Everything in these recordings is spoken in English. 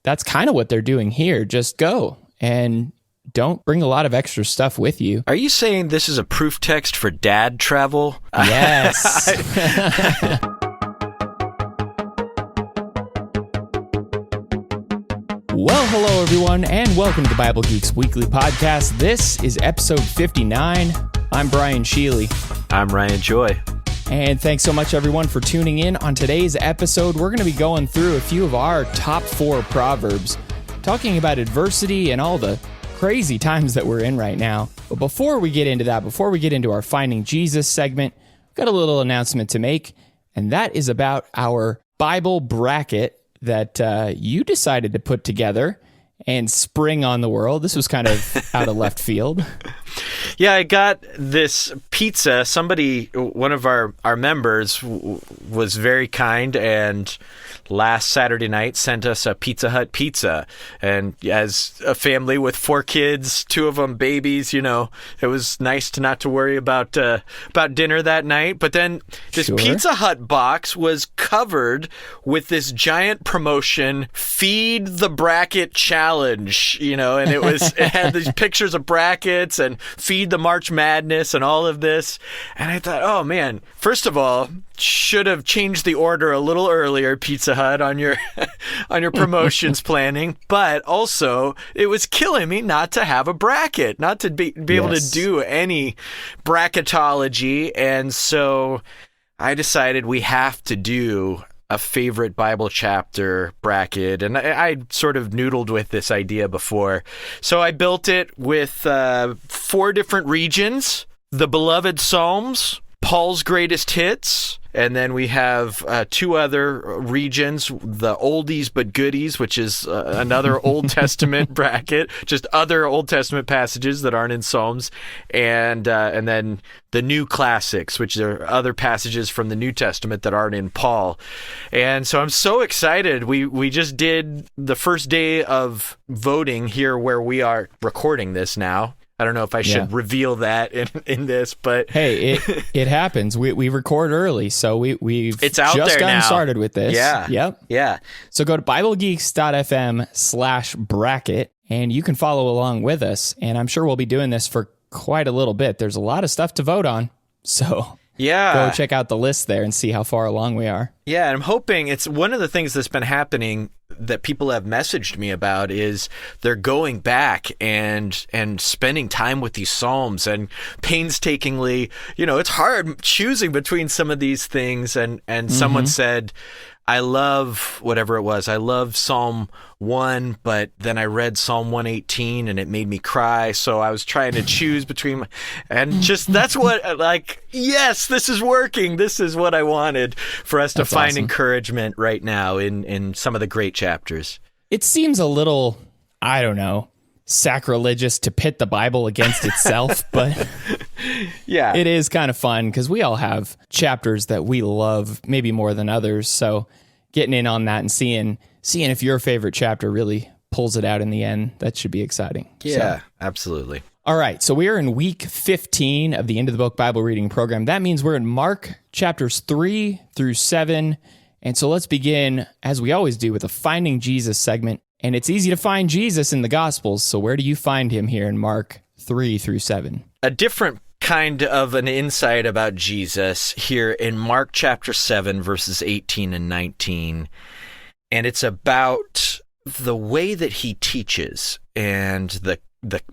that's kind of what they're doing here. Just go and don't bring a lot of extra stuff with you. Are you saying this is a proof text for dad travel? Yes. Well, hello everyone, and welcome to the Bible Geeks Weekly Podcast. This is episode 59. I'm Brian Sheely. I'm Ryan Joy. And thanks so much everyone for tuning in. On today's episode, we're going to be going through a few of our top 4 Proverbs, talking about adversity and all the crazy times that we're in right now. But before we get into that, before we get into our Finding Jesus segment, we've got a little announcement to make, and that is about our Bible bracket that you decided to put together and spring on the world. This was kind of out of left field. Yeah, I got this pizza. Somebody, one of our members was very kind and last Saturday night sent us a Pizza Hut pizza. And as a family with 4 kids, 2 of them babies, you know, it was nice to not to worry about dinner that night. But then this Pizza Hut box was covered with this giant promotion, Feed the Bracket Challenge, you know, and it had these pictures of brackets and Feed the March Madness and all of this. And I thought, oh man, first of all, should have changed the order a little earlier, Pizza Hut, on your promotions planning. But also, it was killing me not to have a bracket, not to be able to do any bracketology. And so I decided we have to do a favorite Bible chapter bracket. And I sort of noodled with this idea before. So I built it with 4 different regions: the beloved Psalms, Paul's greatest hits, and then we have 2 other regions, the oldies but goodies, which is another Old Testament bracket, just other Old Testament passages that aren't in Psalms, and then the new classics, which are other passages from the New Testament that aren't in Paul. And so I'm so excited. We just did the first day of voting here where we are recording this now. I don't know if I should reveal that in this, but hey, it happens. We record early, so we've it's out just there gotten now. Started with this. Yeah. Yep. Yeah. So go to BibleGeeks.fm/bracket, and you can follow along with us. And I'm sure we'll be doing this for quite a little bit. There's a lot of stuff to vote on, so go check out the list there and see how far along we are. Yeah, and I'm hoping it's one of the things that's been happening that people have messaged me about is they're going back and spending time with these Psalms and painstakingly, you know, it's hard choosing between some of these things. And someone said, I love whatever it was. I love Psalm 1, but then I read Psalm 118 and it made me cry. So I was trying to choose between, and just that's what, like, yes, this is working. This is what I wanted for us to find encouragement right now in some of the great chapters. It seems a little, I don't know, sacrilegious to pit the Bible against itself, but yeah, it is kind of fun because we all have chapters that we love maybe more than others. So getting in on that and seeing if your favorite chapter really pulls it out in the end, that should be exciting. Yeah, absolutely. All right, so we are in week 15 of the End of the Book Bible reading program. That means we're in Mark chapters 3 through 7. And so let's begin, as we always do, with a Finding Jesus segment. And it's easy to find Jesus in the Gospels, so where do you find him here in Mark 3 through 7? A different kind of an insight about Jesus here in Mark chapter 7, verses 18 and 19. And it's about the way that he teaches and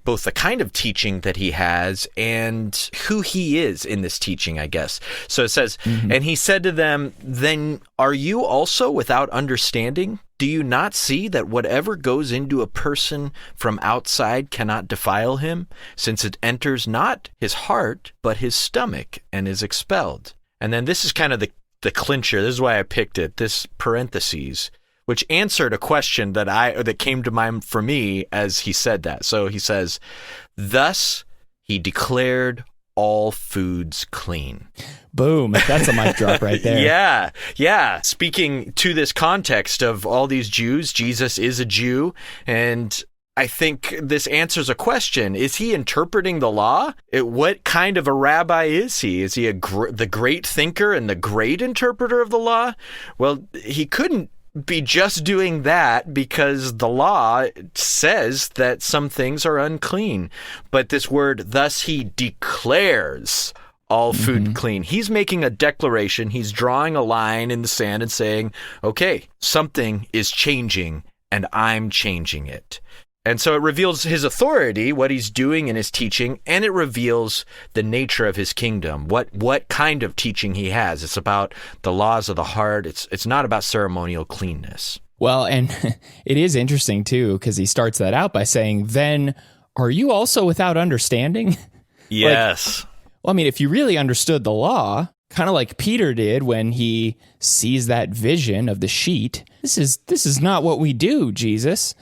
both the kind of teaching that he has and who he is in this teaching, I guess. So it says, and he said to them, then are you also without understanding? Do you not see that whatever goes into a person from outside cannot defile him, since it enters not his heart, but his stomach, and is expelled? And then this is kind of the clincher. This is why I picked it, this parentheses, which answered a question that came to mind for me as he said that. So he says, thus he declared all foods clean. Boom. That's a mic drop right there. Yeah. Speaking to this context of all these Jews, Jesus is a Jew, and I think this answers a question. Is he interpreting the law? What kind of a rabbi is he? Is he the great thinker and the great interpreter of the law? Well, he couldn't be just doing that because the law says that some things are unclean. But this word, thus he declares all food clean. He's making a declaration. He's drawing a line in the sand and saying, okay, something is changing and I'm changing it. And so it reveals his authority, what he's doing in his teaching, and it reveals the nature of his kingdom, what kind of teaching he has. It's about the laws of the heart. It's not about ceremonial cleanness. Well, and it is interesting, too, because he starts that out by saying, then are you also without understanding? Yes. Well, I mean, if you really understood the law, kind of like Peter did when he sees that vision of the sheet, this is not what we do, Jesus.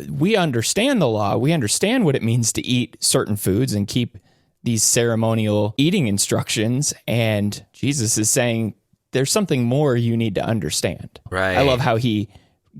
We understand the law. We understand what it means to eat certain foods and keep these ceremonial eating instructions. And Jesus is saying, there's something more you need to understand. Right. I love how he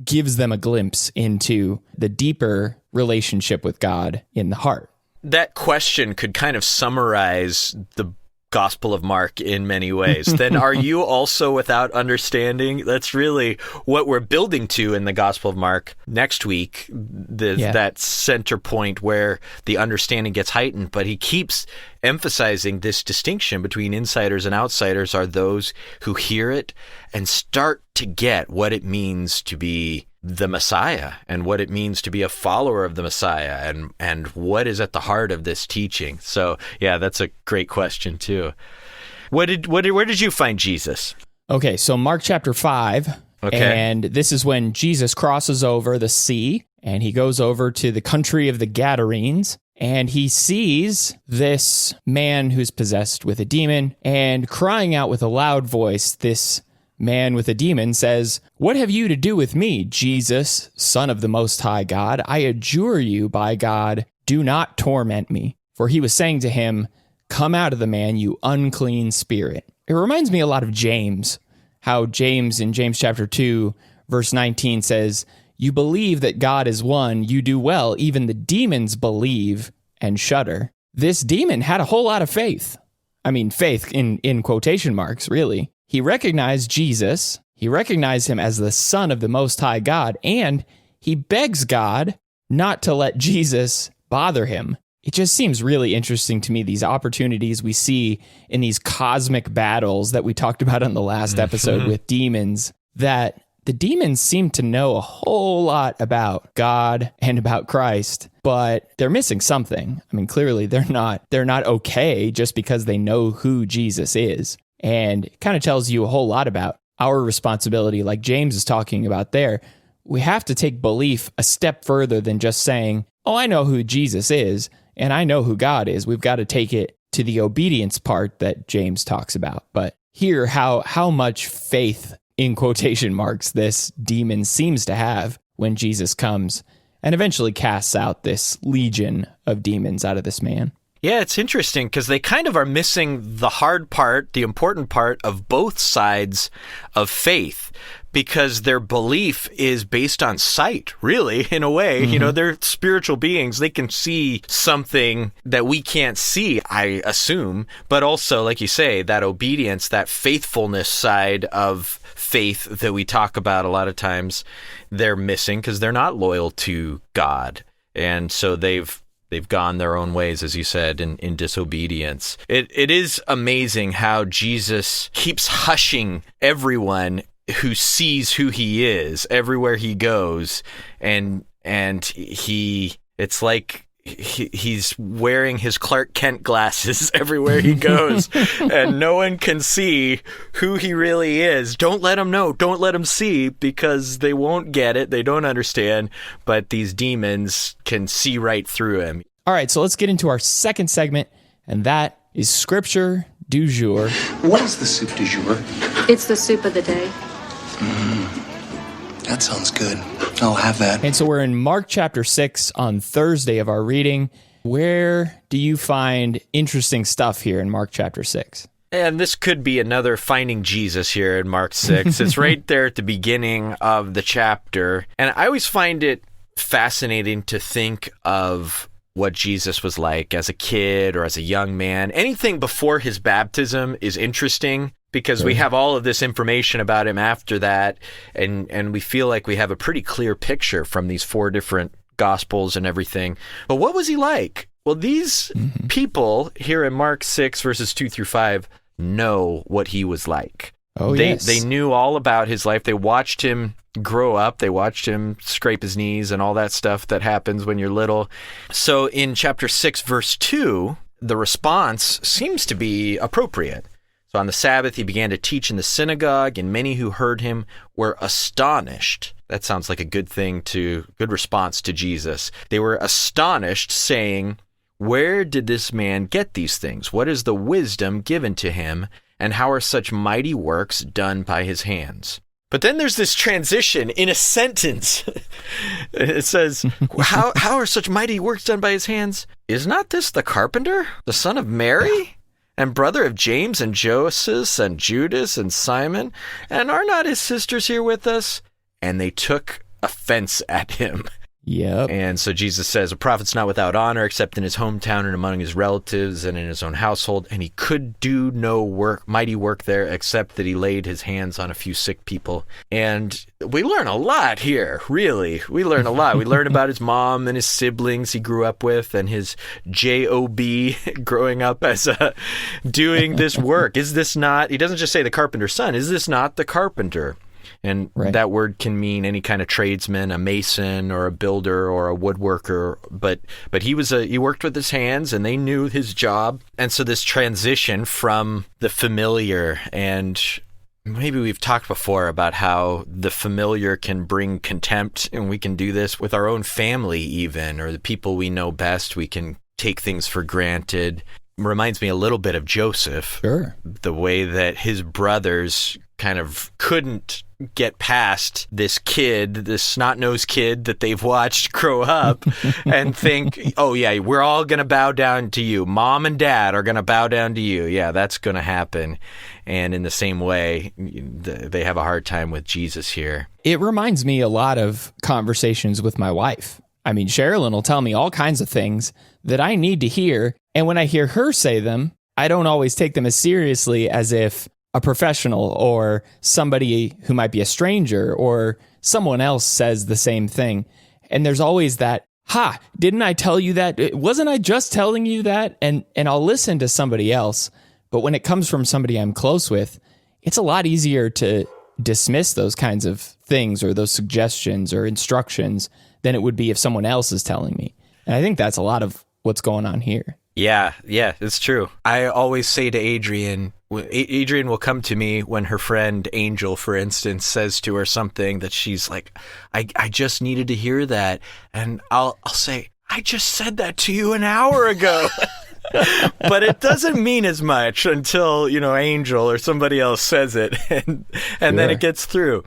gives them a glimpse into the deeper relationship with God in the heart. That question could kind of summarize the Gospel of Mark in many ways. Then are you also without understanding? That's really what we're building to in the Gospel of Mark next week, that center point where the understanding gets heightened. But he keeps emphasizing this distinction between insiders and outsiders are those who hear it and start to get what it means to be the Messiah and what it means to be a follower of the Messiah and what is at the heart of this teaching. So, yeah, that's a great question too. Where did you find Jesus? Okay, so Mark chapter 5, and this is when Jesus crosses over the sea and he goes over to the country of the Gadarenes. And he sees this man who's possessed with a demon, and crying out with a loud voice, this man with a demon says, "What have you to do with me, Jesus, Son of the Most High God? I adjure you by God, do not torment me." For he was saying to him, "Come out of the man, you unclean spirit." It reminds me a lot of James, how James in James chapter 2, verse 19 says, "You believe that God is one, you do well, even the demons believe and shudder." This demon had a whole lot of faith. I mean, faith in quotation marks, really. He recognized Jesus, he recognized him as the Son of the Most High God, and he begs God not to let Jesus bother him. It just seems really interesting to me, these opportunities we see in these cosmic battles that we talked about on the last episode with demons, that the demons seem to know a whole lot about God and about Christ, but they're missing something. I mean, clearly they're not okay just because they know who Jesus is. And it kind of tells you a whole lot about our responsibility, like James is talking about there. We have to take belief a step further than just saying, "Oh, I know who Jesus is, and I know who God is." We've got to take it to the obedience part that James talks about. But here, how much faith, in quotation marks, this demon seems to have when Jesus comes and eventually casts out this legion of demons out of this man. Yeah, it's interesting because they kind of are missing the hard part, the important part of both sides of faith, because their belief is based on sight, really, in a way. You know, they're spiritual beings. They can see something that we can't see, I assume. But also, like you say, that obedience, that faithfulness side of faith that we talk about a lot of times, they're missing because they're not loyal to God. And so they've gone their own ways, as you said, in disobedience. It is amazing how Jesus keeps hushing everyone who sees who he is everywhere he goes, and it's like he's wearing his Clark Kent glasses everywhere he goes, and no one can see who he really is. Don't let them know. Don't let them see, because they won't get it. They don't understand. But these demons can see right through him. All right, so let's get into our second segment, and that is Scripture du jour. What is the soup du jour? It's the soup of the day. That sounds good. I'll have that. And so we're in Mark chapter 6 on Thursday of our reading. Where do you find interesting stuff here in Mark chapter 6? And this could be another finding Jesus here in Mark 6. It's right there at the beginning of the chapter. And I always find it fascinating to think of what Jesus was like as a kid or as a young man. Anything before his baptism is interesting because we have all of this information about him after that, and we feel like we have a pretty clear picture from these 4 different Gospels and everything. But what was he like? Well, these people here in Mark 6, verses 2 through 5, know what he was like. Oh, yes. They knew all about his life. They watched him grow up. They watched him scrape his knees and all that stuff that happens when you're little. So in chapter 6, verse 2, the response seems to be appropriate. So on the Sabbath, he began to teach in the synagogue, and many who heard him were astonished. That sounds like a good response to Jesus. They were astonished, saying, "Where did this man get these things? What is the wisdom given to him? And how are such mighty works done by his hands?" But then there's this transition in a sentence. It says, how are such mighty works done by his hands? Is not this the carpenter, the son of Mary, and brother of James and Joseph and Judas and Simon? And are not his sisters here with us? And they took offense at him. Yep. And so Jesus says, a prophet's not without honor except in his hometown and among his relatives and in his own household. And he could do no mighty work there except that he laid his hands on a few sick people. And we learn a lot here, really. We learn a lot. We learn about his mom and his siblings he grew up with and his J.O.B. growing up as doing this work. Is this not, he doesn't just say the carpenter's son, is this not the carpenter? And that word can mean any kind of tradesman, a mason or a builder or a woodworker. But he worked with his hands and they knew his job. And so this transition from the familiar, and maybe we've talked before about how the familiar can bring contempt, and we can do this with our own family even, or the people we know best. We can take things for granted. Reminds me a little bit of Joseph. Sure. The way that his brothers kind of couldn't get past this snot-nosed kid that they've watched grow up and think, oh yeah, we're all going to bow down to you. Mom and dad are going to bow down to you. Yeah, that's going to happen. And in the same way, they have a hard time with Jesus here. It reminds me a lot of conversations with my wife. I mean, Sherilyn will tell me all kinds of things that I need to hear. And when I hear her say them, I don't always take them as seriously as if a professional or somebody who might be a stranger or someone else says the same thing. And there's always that, didn't I tell you that? Wasn't I just telling you that? And I'll listen to somebody else. But when it comes from somebody I'm close with, it's a lot easier to dismiss those kinds of things or those suggestions or instructions than it would be if someone else is telling me. And I think that's a lot of what's going on here. Yeah, it's true. I always say to Adrian will come to me when her friend Angel, for instance, says to her something that she's like, I just needed to hear that. And I'll say, I just said that to you an hour ago. But it doesn't mean as much until, Angel or somebody else says it and then it gets through.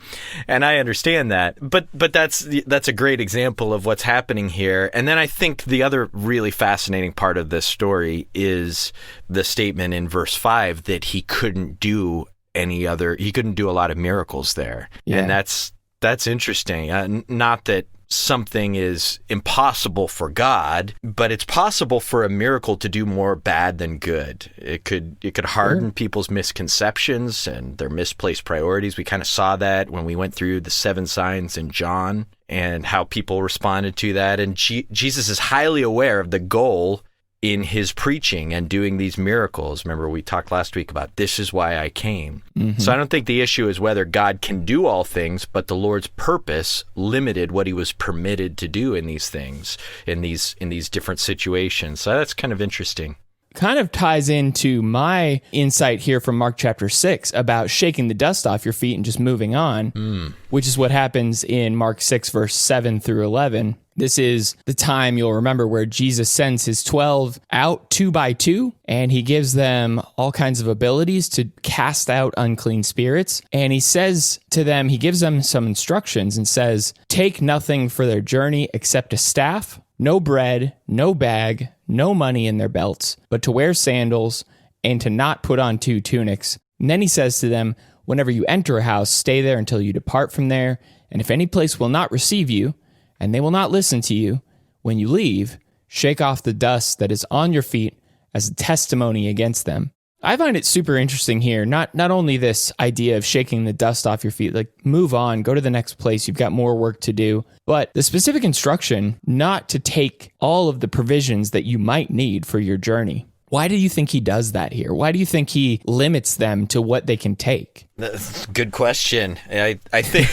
And I understand that. But that's a great example of what's happening here. And then I think the other really fascinating part of this story is the statement in verse 5 that he couldn't do a lot of miracles there. Yeah. And that's interesting. Not that something is impossible for God, but it's possible for a miracle to do more bad than good. It could harden people's misconceptions and their misplaced priorities. We kind of saw that when we went through the 7 signs in John and how people responded to that. And Jesus is highly aware of the goal in his preaching and doing these miracles. Remember, we talked last week about this is why I came. Mm-hmm. So I don't think the issue is whether God can do all things, but the Lord's purpose limited what he was permitted to do in these things, in these different situations. So that's kind of interesting. Kind of ties into my insight here from Mark chapter 6 about shaking the dust off your feet and just moving on, which is what happens in Mark 6, verse 7 through 11. This is the time, you'll remember, where Jesus sends his 12 out 2 by 2, and he gives them all kinds of abilities to cast out unclean spirits. And he says to them, he gives them some instructions and says, take nothing for their journey except a staff, no bread, no bag, no money in their belts, but to wear sandals and to not put on 2 tunics. And then he says to them, whenever you enter a house, stay there until you depart from there. And if any place will not receive you, and they will not listen to you, when you leave, shake off the dust that is on your feet as a testimony against them. I find it super interesting here. Not only this idea of shaking the dust off your feet, like move on, go to the next place, you've got more work to do, but the specific instruction not to take all of the provisions that you might need for your journey. Why do you think he does that here? Why do you think he limits them to what they can take? That's a good question. I think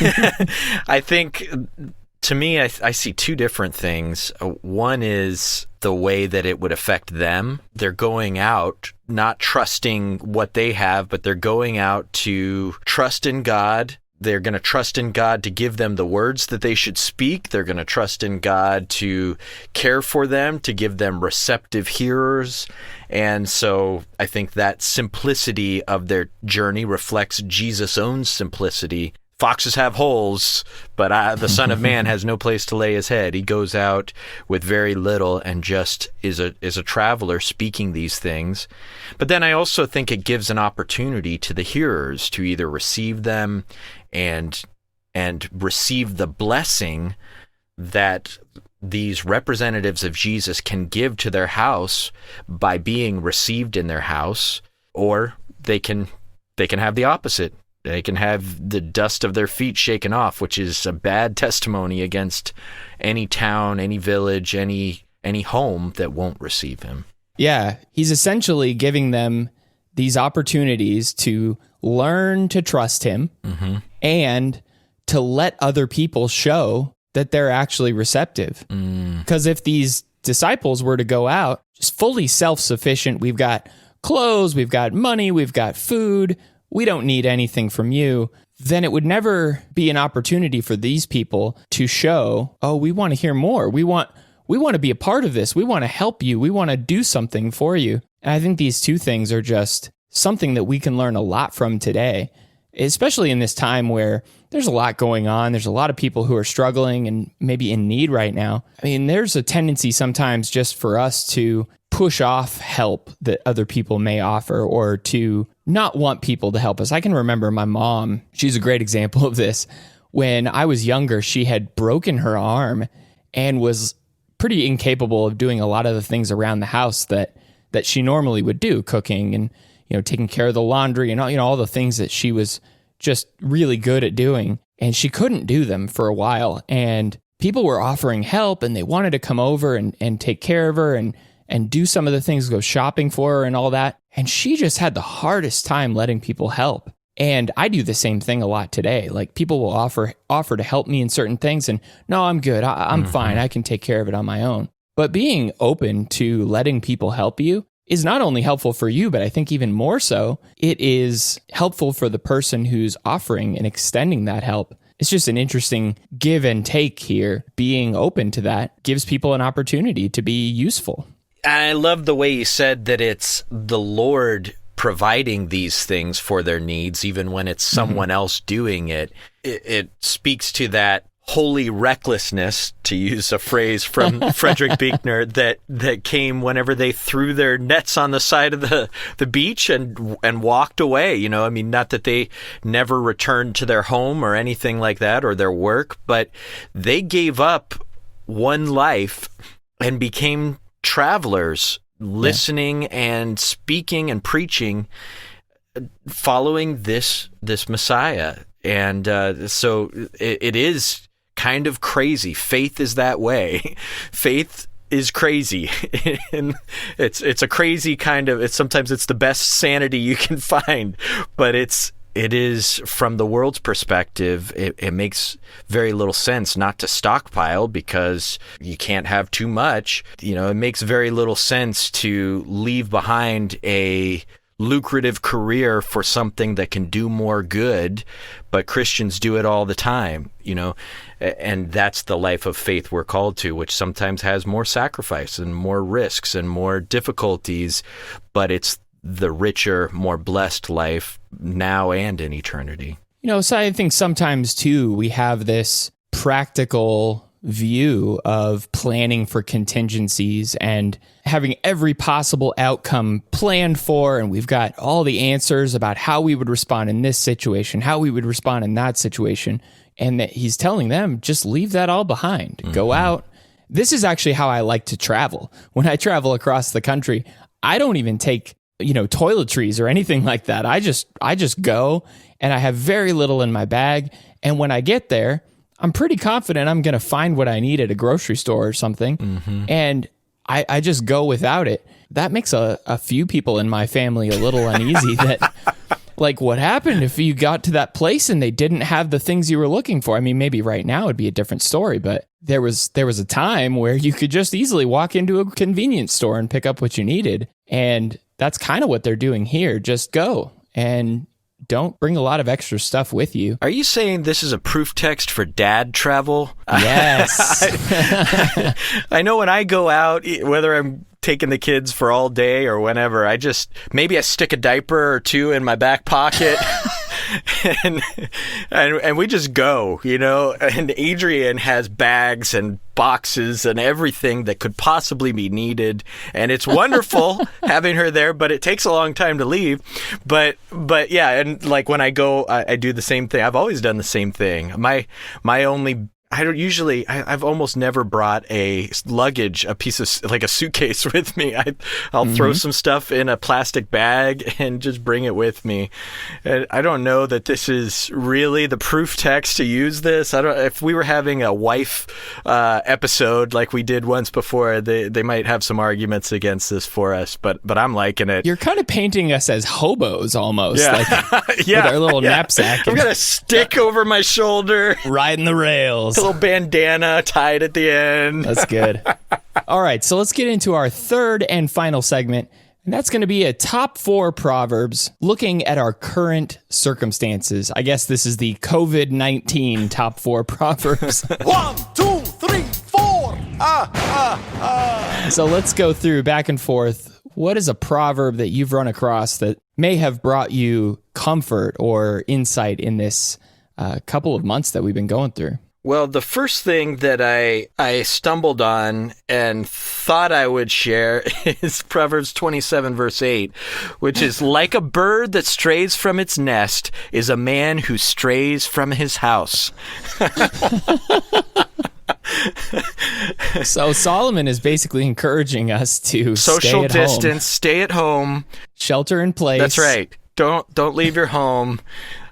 I think to me, I see two different things. One is the way that it would affect them. They're going out not trusting what they have, but they're going out to trust in God. They're going to trust in God to give them the words that they should speak. They're going to trust in God to care for them, to give them receptive hearers. And so I think that simplicity of their journey reflects Jesus' own simplicity. Foxes have holes, but the Son of Man has no place to lay his head. He goes out with very little and just is a traveler speaking these things. But then I also think it gives an opportunity to the hearers to either receive them and receive the blessing that these representatives of Jesus can give to their house by being received in their house, or they can have the opposite. They can have the dust of their feet shaken off, which is a bad testimony against any town, any village, any home that won't receive him. Yeah, he's essentially giving them these opportunities to learn to trust him and to let other people show that they're actually receptive. Because if these disciples were to go out just fully self-sufficient, we've got clothes, we've got money, we've got food, we don't need anything from you, then it would never be an opportunity for these people to show, oh, we want to hear more. We want to be a part of this. We want to help you. We want to do something for you. And I think these two things are just something that we can learn a lot from today, especially in this time where there's a lot going on. There's a lot of people who are struggling and maybe in need right now. I mean, there's a tendency sometimes just for us to push off help that other people may offer or to not want people to help us. I can remember my mom, she's a great example of this. When I was younger, she had broken her arm and was pretty incapable of doing a lot of the things around the house that she normally would do, cooking and taking care of the laundry and all the things that she was just really good at doing. And she couldn't do them for a while. And people were offering help and they wanted to come over and take care of her and do some of the things, go shopping for her and all that. And she just had the hardest time letting people help. And I do the same thing a lot today. Like people will offer to help me in certain things and no, I'm good. I'm fine. I can take care of it on my own. But being open to letting people help you is not only helpful for you, but I think even more so, it is helpful for the person who's offering and extending that help. It's just an interesting give and take here. Being open to that gives people an opportunity to be useful. I love the way you said that it's the Lord providing these things for their needs, even when it's someone else doing it. It speaks to that holy recklessness, to use a phrase from Frederick Buechner, that came whenever they threw their nets on the side of the beach and walked away. I mean, not that they never returned to their home or anything like that or their work, but they gave up one life and became travelers, listening and speaking and preaching, following this Messiah. And so it is kind of crazy. Faith is that way. Faith is crazy. And it's a crazy kind of, sometimes it's the best sanity you can find, but it is, from the world's perspective, it makes very little sense not to stockpile because you can't have too much. It makes very little sense to leave behind a lucrative career for something that can do more good, but Christians do it all the time, and that's the life of faith we're called to, which sometimes has more sacrifice and more risks and more difficulties, but it's the richer, more blessed life now and in eternity. So I think sometimes too, we have this practical view of planning for contingencies and having every possible outcome planned for, and we've got all the answers about how we would respond in this situation, how we would respond in that situation, and that he's telling them, just leave that all behind. Go out. This is actually how I like to travel. When I travel across the country, I don't even take toiletries or anything like that. I just go, and I have very little in my bag. And when I get there, I'm pretty confident I'm going to find what I need at a grocery store or something. Mm-hmm. And I just go without it. That makes a few people in my family a little uneasy that, like, what happened if you got to that place and they didn't have the things you were looking for? I mean, maybe right now it'd be a different story, but there was a time where you could just easily walk into a convenience store and pick up what you needed. And that's kind of what they're doing here. Just go and don't bring a lot of extra stuff with you. Are you saying this is a proof text for dad travel? Yes. I know when I go out, whether I'm taking the kids for all day or whenever, maybe I stick a diaper or two in my back pocket. and we just go, and Adrienne has bags and boxes and everything that could possibly be needed, and it's wonderful having her there, but it takes a long time to leave. But yeah, and like when I go, I do the same thing. I've always done the same thing. I've almost never brought a piece of, like, a suitcase with me. I'll throw some stuff in a plastic bag and just bring it with me. And I don't know that this is really the proof text to use this. If we were having a wife episode like we did once before, they might have some arguments against this for us, but I'm liking it. You're kind of painting us as hobos almost, yeah. Like with our little knapsack. I've got a stick over my shoulder. Riding the rails. A little bandana tied at the end. That's good. All right, so let's get into our third and final segment, and that's going to be a top 4 proverbs looking at our current circumstances. I guess this is the COVID-19 top 4 proverbs. 1, 2, 3, 4. So let's go through back and forth. What is a proverb that you've run across that may have brought you comfort or insight in this couple of months that we've been going through? Well, the first thing that I stumbled on and thought I would share is Proverbs 27, verse 8, which is, like a bird that strays from its nest is a man who strays from his house. So Solomon is basically encouraging us to social stay at distance, home. Stay at home, shelter in place. That's right. Don't leave your home.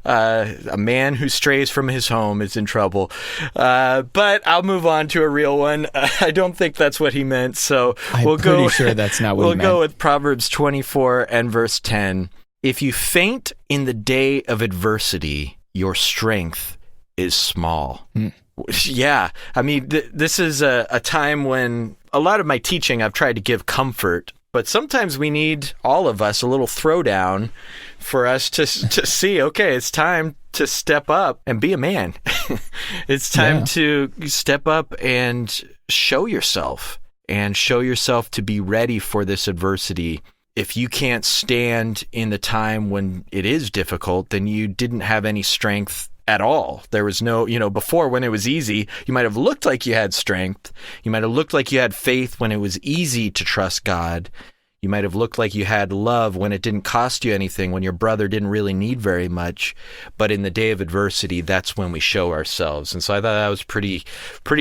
A man who strays from his home is in trouble. But I'll move on to a real one. I don't think that's what he meant. So I'm pretty sure that's not what he meant. We'll go with Proverbs 24 and verse 10. If you faint in the day of adversity, your strength is small. Yeah. I mean, this is a time when a lot of my teaching, I've tried to give comfort. But sometimes we need, all of us, a little throwdown for us to see, okay, it's time to step up and be a man. It's time to step up and show yourself to be ready for this adversity. If you can't stand in the time when it is difficult, then you didn't have any strength at all. There was no, before when it was easy, you might have looked like you had strength. You might have looked like you had faith when it was easy to trust God. You might have looked like you had love when it didn't cost you anything, when your brother didn't really need very much. But in the day of adversity, that's when we show ourselves. And so I thought that was pretty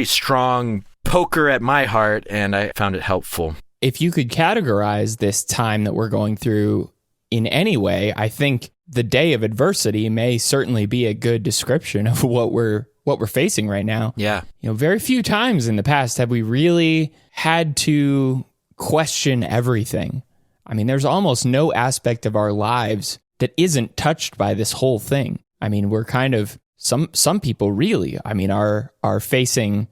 strong poker at my heart, and I found it helpful. If you could categorize this time that we're going through in any way, I think the day of adversity may certainly be a good description of what we're facing right now. Yeah. Very few times in the past have we really had to question everything. I mean, there's almost no aspect of our lives that isn't touched by this whole thing. I mean, we're kind of, some people really, are facing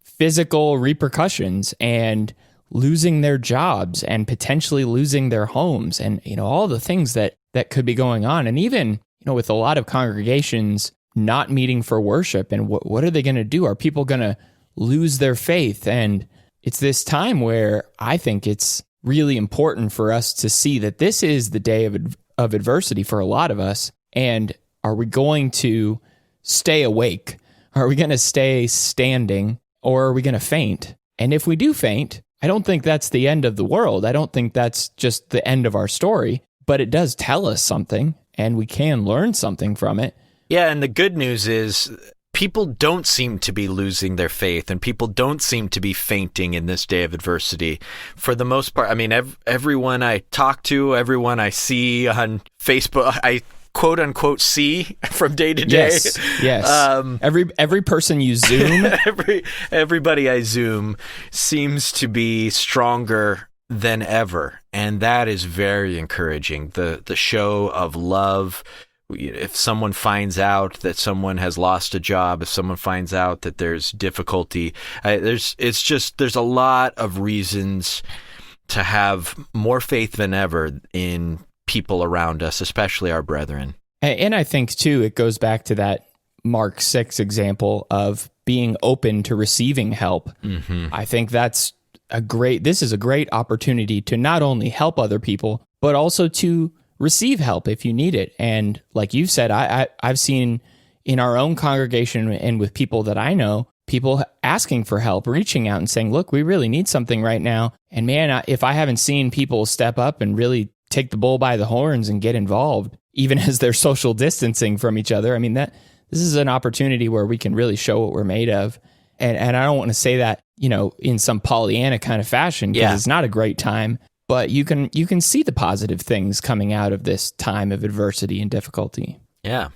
physical repercussions and losing their jobs and potentially losing their homes and, all the things that could be going on. And even, with a lot of congregations not meeting for worship, and what are they going to do? Are people going to lose their faith? And it's this time where I think it's really important for us to see that this is the day of adversity for a lot of us. And are we going to stay awake? Are we going to stay standing? Or are we going to faint? And if we do faint, I don't think that's the end of the world. I don't think that's just the end of our story, but it does tell us something, and we can learn something from it. Yeah, and the good news is people don't seem to be losing their faith, and people don't seem to be fainting in this day of adversity. For the most part, I mean, everyone I talk to, everyone I see on Facebook, I quote unquote see from day to day. Yes. Every person you Zoom, everybody I Zoom seems to be stronger than ever, and that is very encouraging. The show of love. If someone finds out that someone has lost a job, if someone finds out that there's difficulty, there's a lot of reasons to have more faith than ever in people around us, especially our brethren. And I think too, it goes back to that Mark 6 example of being open to receiving help. Mm-hmm. I think this is a great opportunity to not only help other people, but also to receive help if you need it. And like you've said, I've seen in our own congregation and with people that I know, people asking for help, reaching out and saying, look, we really need something right now. And man, if I haven't seen people step up and really take the bull by the horns and get involved, even as they're social distancing from each other, I mean, this is an opportunity where we can really show what we're made of. And I don't want to say that, in some Pollyanna kind of fashion, because it's not a great time. But you can see the positive things coming out of this time of adversity and difficulty. Yeah.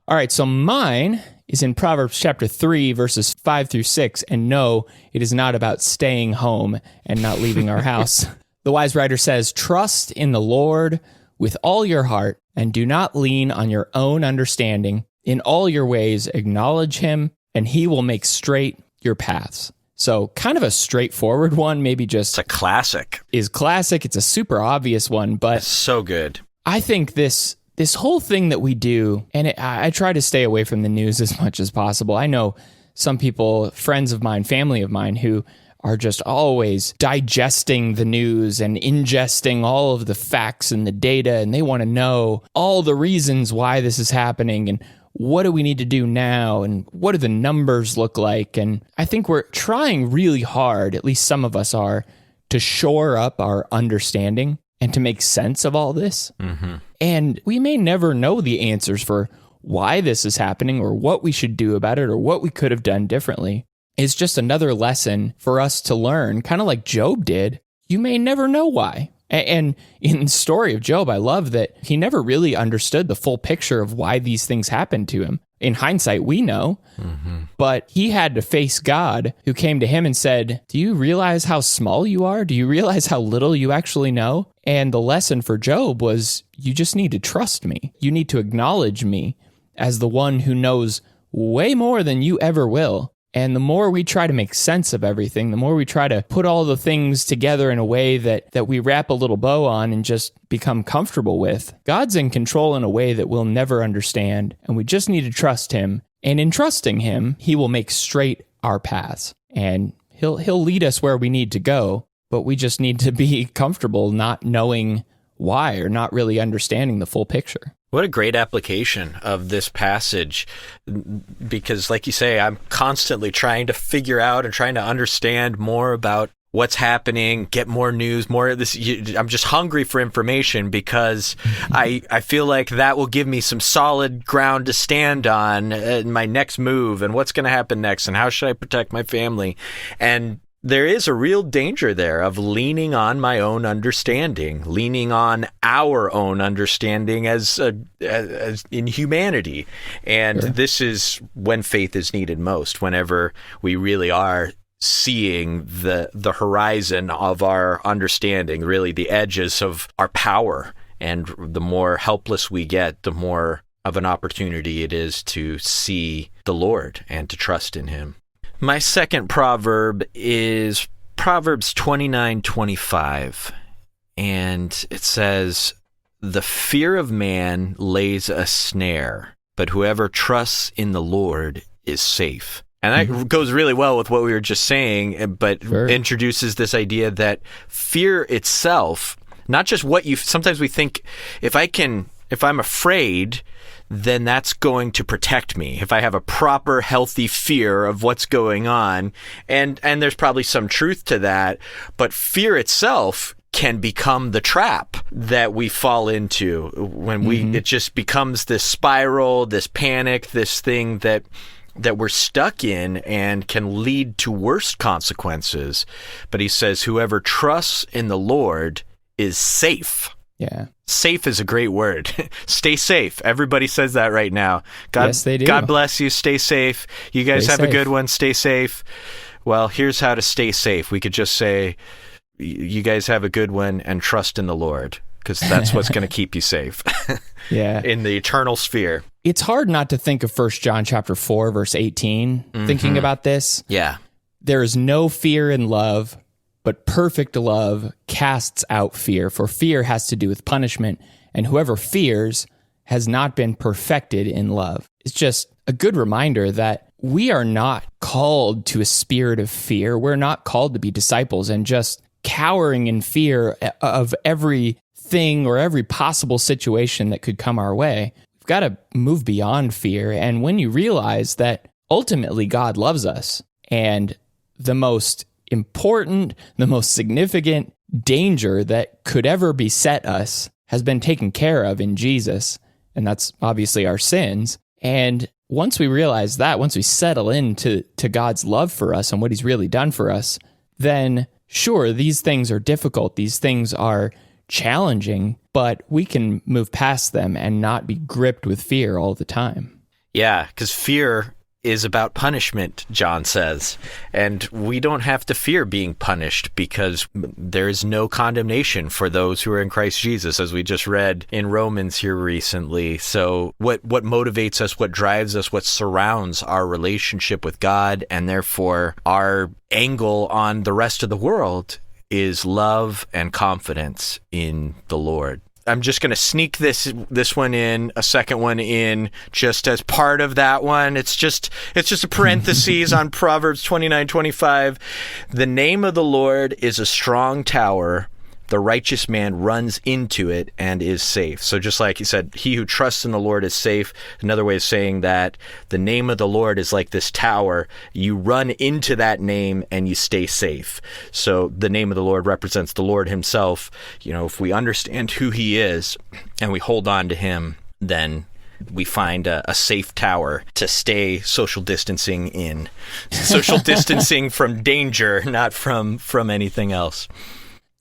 All right, so mine is in Proverbs chapter 3, verses 5 through 6. And no, it is not about staying home and not leaving our house. The wise writer says, trust in the Lord with all your heart and do not lean on your own understanding. In all your ways, acknowledge him, and he will make straight your paths. So kind of a straightforward one, maybe just... It's a classic. Is classic. It's a super obvious one, but... It's so good. I think this whole thing that we do, and I try to stay away from the news as much as possible. I know some people, friends of mine, family of mine, who are just always digesting the news and ingesting all of the facts and the data, and they want to know all the reasons why this is happening, and what do we need to do now? And what do the numbers look like? And I think we're trying really hard, at least some of us are, to shore up our understanding and to make sense of all this. Mm-hmm. And we may never know the answers for why this is happening or what we should do about it or what we could have done differently. It's just another lesson for us to learn, kind of like Job did. You may never know why. And in the story of Job, I love that he never really understood the full picture of why these things happened to him. In hindsight, we know, but he had to face God, who came to him and said, do you realize how small you are? Do you realize how little you actually know? And the lesson for Job was, you just need to trust me. You need to acknowledge me as the one who knows way more than you ever will. And the more we try to make sense of everything, the more we try to put all the things together in a way that we wrap a little bow on and just become comfortable with, God's in control in a way that we'll never understand. And we just need to trust him. And in trusting him, he will make straight our paths. And he'll lead us where we need to go. But we just need to be comfortable not knowing why or not really understanding the full picture. What a great application of this passage, because like you say, I'm constantly trying to figure out and trying to understand more about what's happening, get more news, more of this. I'm just hungry for information because I feel like that will give me some solid ground to stand on in my next move and what's going to happen next and how should I protect my family. And there is a real danger there of leaning on my own understanding, leaning on our own understanding as in humanity. And This is when faith is needed most, whenever we really are seeing the horizon of our understanding, really the edges of our power. And the more helpless we get, the more of an opportunity it is to see the Lord and to trust in him. My second proverb is Proverbs 29:25, and it says, "The fear of man lays a snare, but whoever trusts in the Lord is safe." And that goes really well with what we were just saying, but introduces this idea that fear itself, not just what you, sometimes we think if I'm afraid, then that's going to protect me. If I have a proper, healthy fear of what's going on, and there's probably some truth to that, but fear itself can become the trap that we fall into when it just becomes this spiral, this panic, this thing that that we're stuck in and can lead to worse consequences. But he says, whoever trusts in the Lord is safe. Yeah. Safe is a great word. Stay safe. Everybody says that right now. God, yes, they do. God bless you. Stay safe. You guys Stay have safe. a good one. Stay safe. Well, here's how to stay safe. We could just say, you guys have a good one and trust in the Lord, because that's what's going to keep you safe. Yeah. In the eternal sphere. It's hard not to think of 1 John chapter 4, verse 18, thinking about this. Yeah. There is no fear in love, but perfect love casts out fear, for fear has to do with punishment, and whoever fears has not been perfected in love. It's just a good reminder that we are not called to a spirit of fear. We're not called to be disciples and just cowering in fear of everything or every possible situation that could come our way. We've got to move beyond fear. And when you realize that ultimately God loves us, and the most important, the most significant danger that could ever beset us has been taken care of in Jesus, and that's obviously our sins. And once we realize that, once we settle into God's love for us and what he's really done for us, then sure, these things are difficult, these things are challenging, but we can move past them and not be gripped with fear all the time. Yeah, because fear is about punishment, John says. And we don't have to fear being punished, because there is no condemnation for those who are in Christ Jesus, as we just read in Romans here recently. So what motivates us, what drives us, what surrounds our relationship with God, and therefore our angle on the rest of the world, is love and confidence in the Lord. I'm just going to sneak this one in, a second one in, just as part of that one. It's just a parenthesis on Proverbs 29:25. The name of the Lord is a strong tower. The righteous man runs into it and is safe. So just like he said, he who trusts in the Lord is safe. Another way of saying that, the name of the Lord is like this tower. You run into that name and you stay safe. So the name of the Lord represents the Lord himself. You know, if we understand who he is and we hold on to him, then we find a safe tower to stay social distancing in. Social distancing from danger, not from anything else.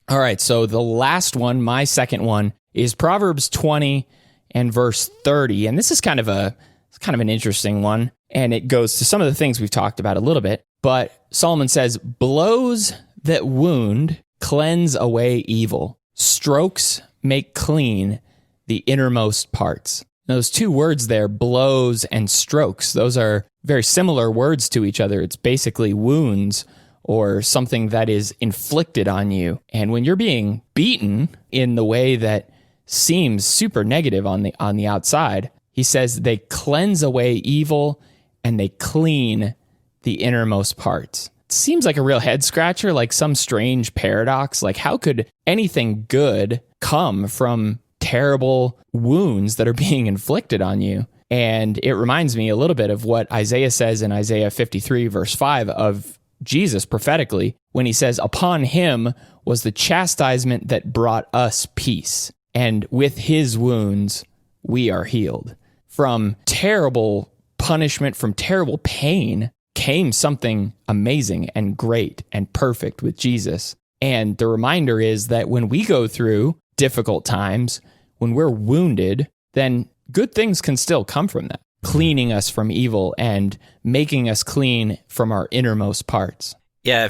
All right, so the last one, my second one, is Proverbs 20 and verse 30. And this is kind of an interesting one. And it goes to some of the things we've talked about a little bit. But Solomon says, blows that wound cleanse away evil. Strokes make clean the innermost parts. Those two words there, blows and strokes, those are very similar words to each other. It's basically wounds, or something that is inflicted on you. And when you're being beaten in the way that seems super negative on the outside, he says they cleanse away evil and they clean the innermost parts. It seems like a real head scratcher, like some strange paradox. Like, how could anything good come from terrible wounds that are being inflicted on you? And it reminds me a little bit of what Isaiah says in Isaiah 53 verse 5 of Jesus prophetically, when he says, upon him was the chastisement that brought us peace, and with his wounds we are healed. From terrible punishment, from terrible pain, came something amazing and great and perfect with Jesus. And the reminder is that when we go through difficult times, when we're wounded, then good things can still come from that, cleaning us from evil and making us clean from our innermost parts. Yeah,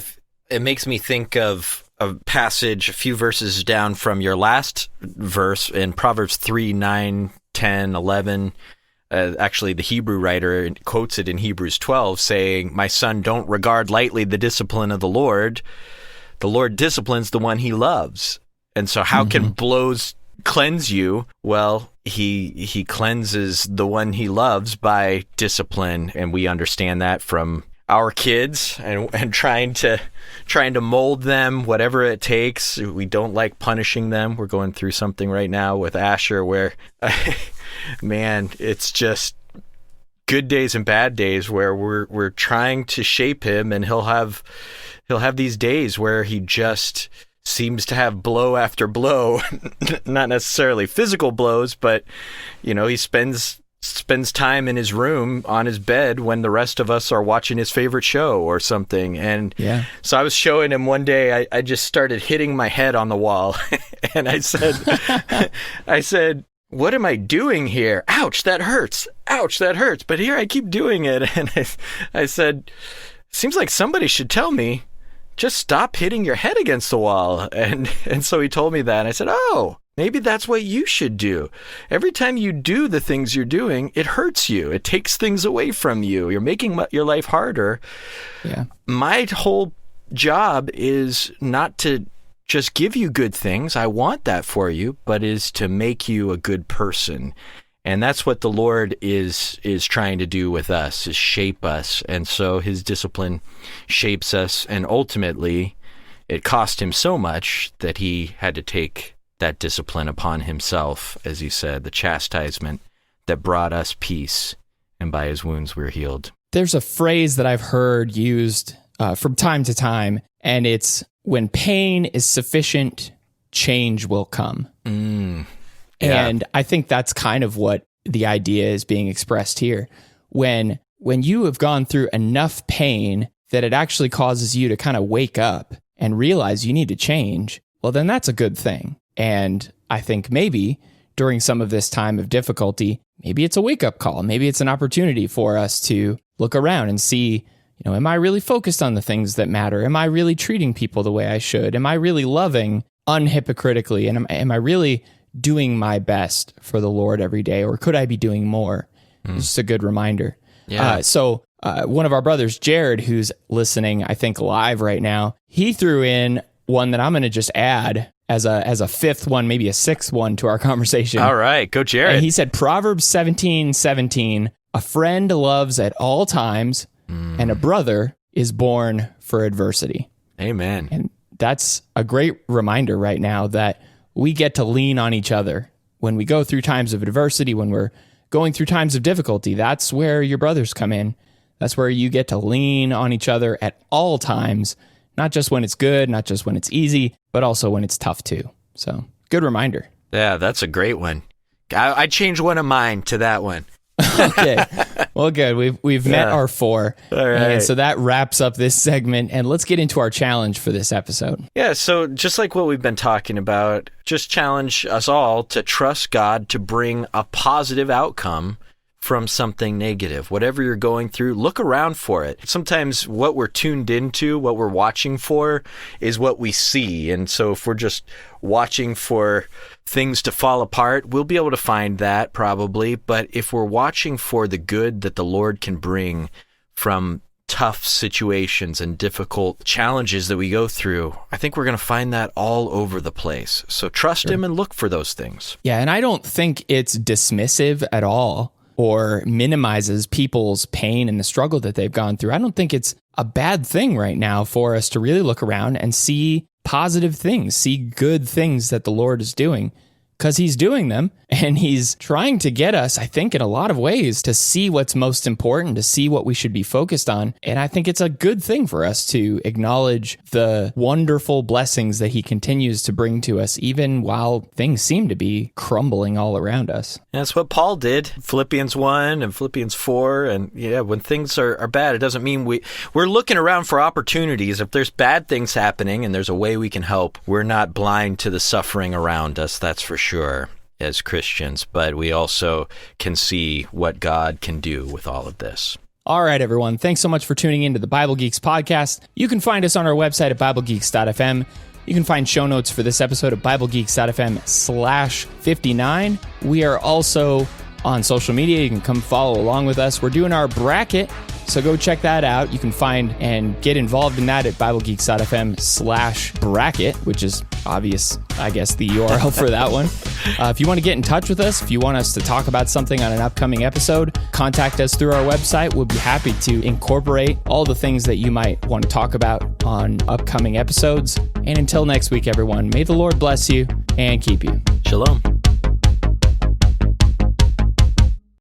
it makes me think of a passage a few verses down from your last verse in Proverbs 3, 9, 10, 11. Actually, the Hebrew writer quotes it in Hebrews 12, saying, my son, don't regard lightly the discipline of the Lord. The Lord disciplines the one he loves. And so how can blows cleanse you? Well, he cleanses the one he loves by discipline, and we understand that from our kids and trying to mold them whatever it takes. We don't like punishing them. We're going through something right now with Asher where man, it's just good days and bad days where we're trying to shape him, and he'll have these days where he just seems to have blow after blow, not necessarily physical blows, but he spends spends time in his room on his bed when the rest of us are watching his favorite show or something. And so I was showing him one day, I just started hitting my head on the wall. And I said, what am I doing here? Ouch, that hurts. Ouch, that hurts. But here I keep doing it. And I said, seems like somebody should tell me, just stop hitting your head against the wall. And so he told me that. And I said, oh, maybe that's what you should do. Every time you do the things you're doing, it hurts you. It takes things away from you. You're making your life harder. Yeah. My whole job is not to just give you good things. I want that for you, but is to make you a good person. And that's what the Lord is trying to do with us, is shape us. And so his discipline shapes us. And ultimately, it cost him so much that he had to take that discipline upon himself, as he said, the chastisement that brought us peace. And by his wounds, we're healed. There's a phrase that I've heard used from time to time, and it's, when pain is sufficient, change will come. Yeah. And I think that's kind of what the idea is being expressed here. When you have gone through enough pain that it actually causes you to kind of wake up and realize you need to change, well, then that's a good thing. And I think maybe during some of this time of difficulty, maybe it's a wake-up call. Maybe it's an opportunity for us to look around and see, am I really focused on the things that matter? Am I really treating people the way I should? Am I really loving unhypocritically? And am I really doing my best for the Lord every day, or could I be doing more? It's just a good reminder. Yeah. So one of our brothers, Jared, who's listening, I think live right now, he threw in one that I'm going to just add as a fifth one, maybe a sixth one to our conversation. All right, go Jared. And he said, Proverbs 17:17, a friend loves at all times, and a brother is born for adversity. Amen. And that's a great reminder right now that we get to lean on each other when we go through times of adversity, when we're going through times of difficulty. That's where your brothers come in. That's where you get to lean on each other at all times, not just when it's good, not just when it's easy, but also when it's tough too. So, good reminder. Yeah, that's a great one. I changed one of mine to that one. Okay. Well, good. We've met our four. All right. And so that wraps up this segment, and let's get into our challenge for this episode. Yeah, so just like what we've been talking about, just challenge us all to trust God to bring a positive outcome from something negative. Whatever you're going through, look around for it. Sometimes what we're tuned into, what we're watching for, is what we see. And so if we're just watching for things to fall apart, we'll be able to find that probably. But if we're watching for the good that the Lord can bring from tough situations and difficult challenges that we go through, I think we're going to find that all over the place. So trust Him and look for those things. Yeah, and I don't think it's dismissive at all or minimizes people's pain and the struggle that they've gone through. I don't think it's a bad thing right now for us to really look around and see positive things, see good things that the Lord is doing, because He's doing them, and He's trying to get us, I think, in a lot of ways, to see what's most important, to see what we should be focused on. And I think it's a good thing for us to acknowledge the wonderful blessings that He continues to bring to us, even while things seem to be crumbling all around us. And that's what Paul did, Philippians 1 and Philippians 4. And yeah, when things are bad, it doesn't mean we're looking around for opportunities. If there's bad things happening and there's a way we can help, we're not blind to the suffering around us, that's for sure, as Christians, but we also can see what God can do with all of this. All right, everyone. Thanks so much for tuning into the Bible Geeks podcast. You can find us on our website at BibleGeeks.fm. You can find show notes for this episode at BibleGeeks.fm/59. We are also on social media. You can come follow along with us. We're doing our bracket, so go check that out. You can find and get involved in that at BibleGeeks.fm/bracket, which is obvious, I guess, the URL for that one. If you want to get in touch with us, if you want us to talk about something on an upcoming episode, contact us through our website. We'll be happy to incorporate all the things that you might want to talk about on upcoming episodes. And until next week, everyone, may the Lord bless you and keep you. Shalom.